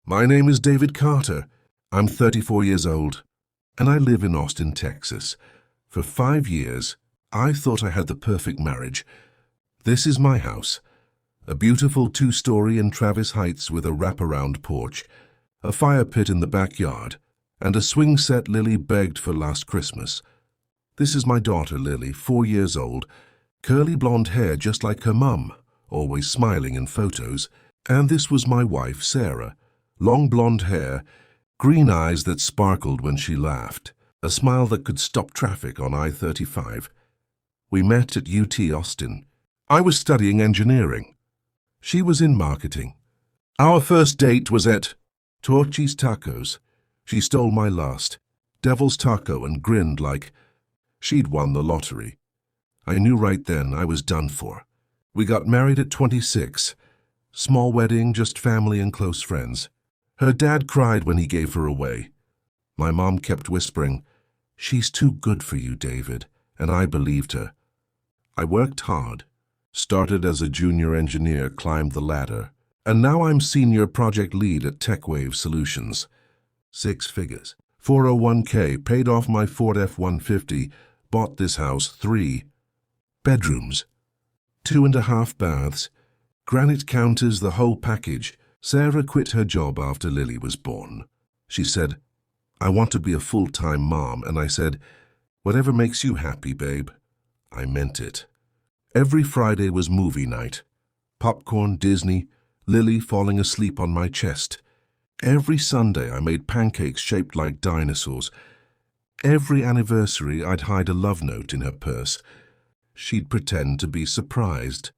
My name is David Carter. I'm 34 years old, and I live in Austin, Texas. For 5 years, I thought I had the perfect marriage. This is my house, a beautiful 2-story in Travis Heights with a wraparound porch, a fire pit in the backyard, and a swing set Lily begged for last Christmas. This is my daughter, Lily, 4 years old, curly blonde hair just like her mum, always smiling in photos. And this was my wife, Sarah, long blonde hair, green eyes that sparkled when she laughed, a smile that could stop traffic on I-35. We met at UT Austin. I was studying engineering. She was in marketing. Our first date was at Torchy's Tacos. She stole my last, Devil's Taco, and grinned like she'd won the lottery. I knew right then I was done for. We got married at 26. Small wedding, just family and close friends. Her dad cried when he gave her away. My mom kept whispering, "She's too good for you, David," and I believed her. I worked hard, started as a junior engineer, climbed the ladder, and now I'm senior project lead at TechWave Solutions. 6 figures. 401k, paid off my Ford F-150, bought this house, 3 bedrooms, 2.5 baths, granite counters, the whole package. Sarah quit her job after Lily was born. She said, "I want to be a full-time mom," and I said, "Whatever makes you happy, babe." I meant it. Every Friday was movie night. Popcorn, Disney, Lily falling asleep on my chest. Every Sunday I made pancakes shaped like dinosaurs. Every anniversary I'd hide a love note in her purse. She'd pretend to be surprised,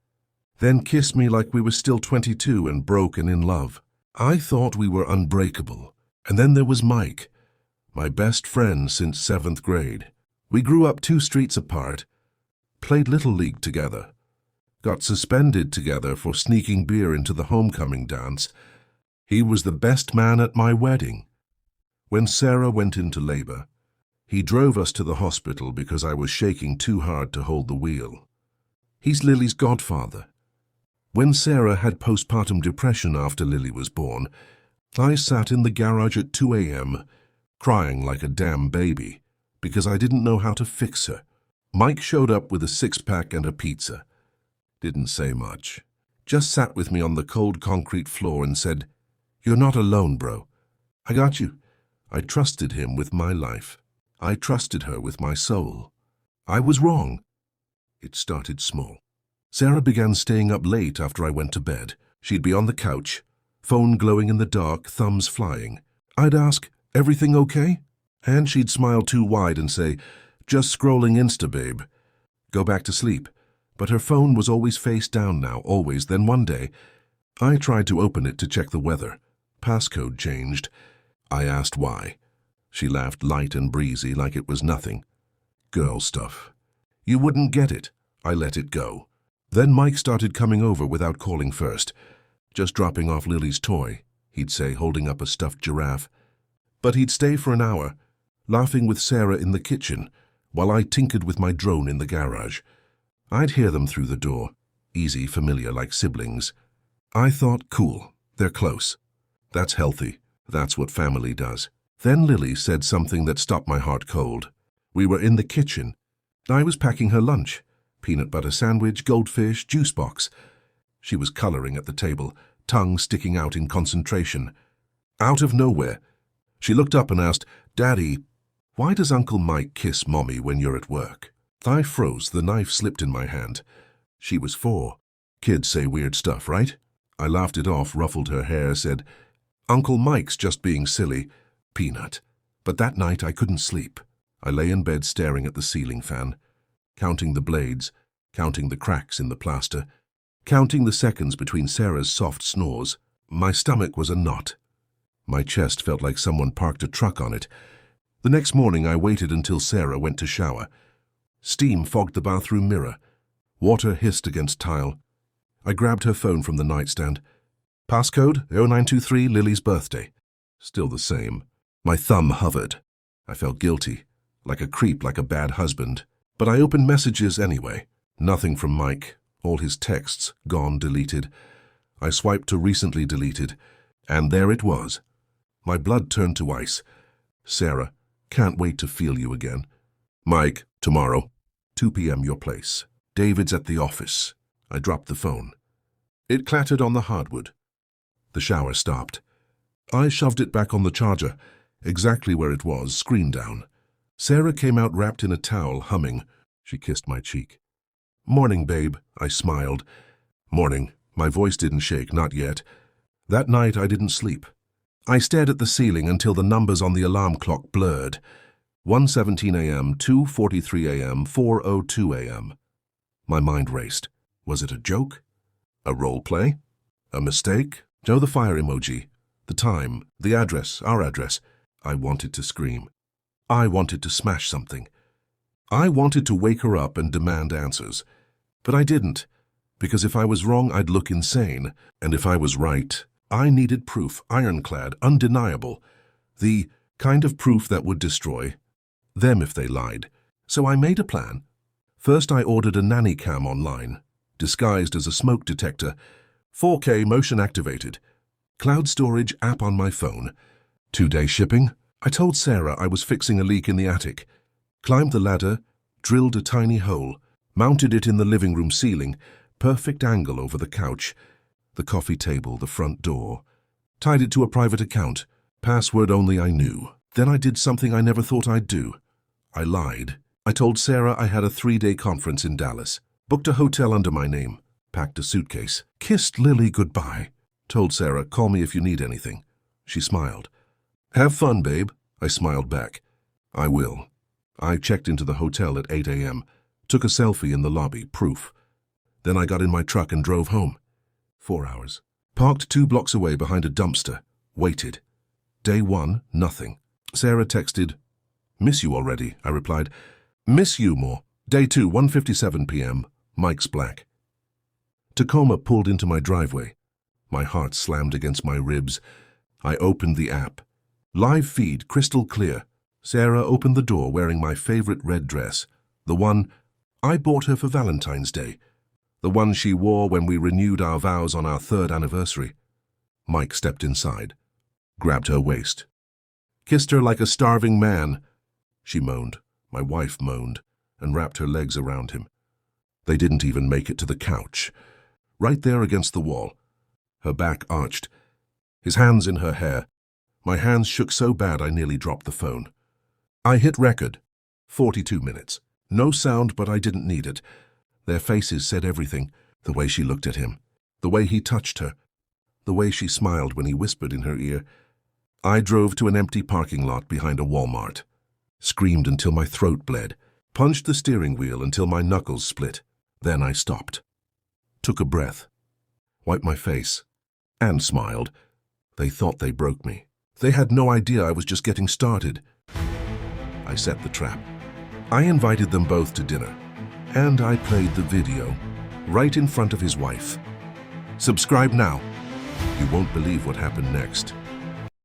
then kiss me like we were still 22 and broken in love. I thought we were unbreakable. And then there was Mike, my best friend since 7th grade. We grew up 2 streets apart, played Little League together, got suspended together for sneaking beer into the homecoming dance. He was the best man at my wedding. When Sarah went into labor, he drove us to the hospital because I was shaking too hard to hold the wheel. He's Lily's godfather. When Sarah had postpartum depression after Lily was born, I sat in the garage at 2 a.m., crying like a damn baby, because I didn't know how to fix her. Mike showed up with a 6-pack and a pizza. Didn't say much. Just sat with me on the cold concrete floor and said, "You're not alone, bro. I got you." I trusted him with my life. I trusted her with my soul. I was wrong. It started small. Sarah began staying up late after I went to bed. She'd be on the couch, phone glowing in the dark, thumbs flying. I'd ask, "Everything okay?" And she'd smile too wide and say, "Just scrolling Insta, babe." Go back to sleep. But her phone was always face down now, always. Then one day, I tried to open it to check the weather. Passcode changed. I asked why. She laughed light and breezy like it was nothing. "Girl stuff. You wouldn't get it." I let it go. Then Mike started coming over without calling first. Just dropping off Lily's toy, he'd say, holding up a stuffed giraffe. But he'd stay for an hour, laughing with Sarah in the kitchen, while I tinkered with my drone in the garage. I'd hear them through the door, easy, familiar, like siblings. I thought, cool, they're close. That's healthy. That's what family does. Then Lily said something that stopped my heart cold. We were in the kitchen. I was packing her lunch. Peanut butter sandwich, goldfish, juice box. She was coloring at the table, tongue sticking out in concentration. Out of nowhere, she looked up and asked, "Daddy, why does Uncle Mike kiss Mommy when you're at work?" I froze. The knife slipped in my hand. She was 4. Kids say weird stuff, right? I laughed it off, ruffled her hair, said, "Uncle Mike's just being silly." Peanut. But that night I couldn't sleep. I lay in bed staring at the ceiling fan, counting the blades, counting the cracks in the plaster, counting the seconds between Sarah's soft snores. My stomach was a knot. My chest felt like someone parked a truck on it. The next morning I waited until Sarah went to shower. Steam fogged the bathroom mirror. Water hissed against tile. I grabbed her phone from the nightstand. Passcode 0923, Lily's birthday. Still the same. My thumb hovered. I felt guilty, like a creep, like a bad husband. But I opened messages anyway. Nothing from Mike. All his texts, gone, deleted. I swiped to recently deleted. And there it was. My blood turned to ice. Sarah, can't wait to feel you again. Mike, tomorrow, 2 p.m. your place. David's at the office. I dropped the phone. It clattered on the hardwood. The shower stopped. I shoved it back on the charger, exactly where it was, screen down. Sarah came out wrapped in a towel, humming. She kissed my cheek. Morning, babe, I smiled. Morning. My voice didn't shake, not yet. That night I didn't sleep. I stared at the ceiling until the numbers on the alarm clock blurred. 1:17 a.m., 2:43 a.m., 4:02 a.m. My mind raced. Was it a joke? A role play? A mistake? Joe the fire emoji. The time, the address, our address. I wanted to scream. I wanted to smash something. I wanted to wake her up and demand answers. But I didn't, because if I was wrong, I'd look insane. And if I was right, I needed proof, ironclad, undeniable. The kind of proof that would destroy them if they lied. So I made a plan. First, I ordered a nanny cam online, disguised as a smoke detector, 4K motion activated, cloud storage app on my phone, 2-day shipping. I told Sarah I was fixing a leak in the attic, climbed the ladder, drilled a tiny hole, mounted it in the living room ceiling, perfect angle over the couch, the coffee table, the front door, tied it to a private account, password only I knew. Then I did something I never thought I'd do. I lied. I told Sarah I had a 3-day conference in Dallas, booked a hotel under my name, packed a suitcase, kissed Lily goodbye, told Sarah, call me if you need anything. She smiled. Have fun, babe. I smiled back. I will. I checked into the hotel at 8 a.m., took a selfie in the lobby, proof. Then I got in my truck and drove home. 4 hours. Parked 2 blocks away behind a dumpster. Waited. Day 1, nothing. Sarah texted, miss you already, I replied. Miss you more. Day 2, 1:57 p.m. Mike's black. Tacoma pulled into my driveway. My heart slammed against my ribs. I opened the app. Live feed, crystal clear. Sarah opened the door wearing my favorite red dress, the one I bought her for Valentine's Day, the one she wore when we renewed our vows on our 3rd anniversary. Mike stepped inside, grabbed her waist, kissed her like a starving man. She moaned, my wife moaned, and wrapped her legs around him. They didn't even make it to the couch. Right there against the wall, her back arched, his hands in her hair. My hands shook so bad I nearly dropped the phone. I hit record. 42 minutes. No sound, but I didn't need it. Their faces said everything. The way she looked at him, the way he touched her, the way she smiled when he whispered in her ear. I drove to an empty parking lot behind a Walmart, screamed until my throat bled, punched the steering wheel until my knuckles split. Then I stopped, took a breath, wiped my face, and smiled. They thought they broke me. They had no idea I was just getting started. I set the trap. I invited them both to dinner, and I played the video right in front of his wife. Subscribe now. You won't believe what happened next.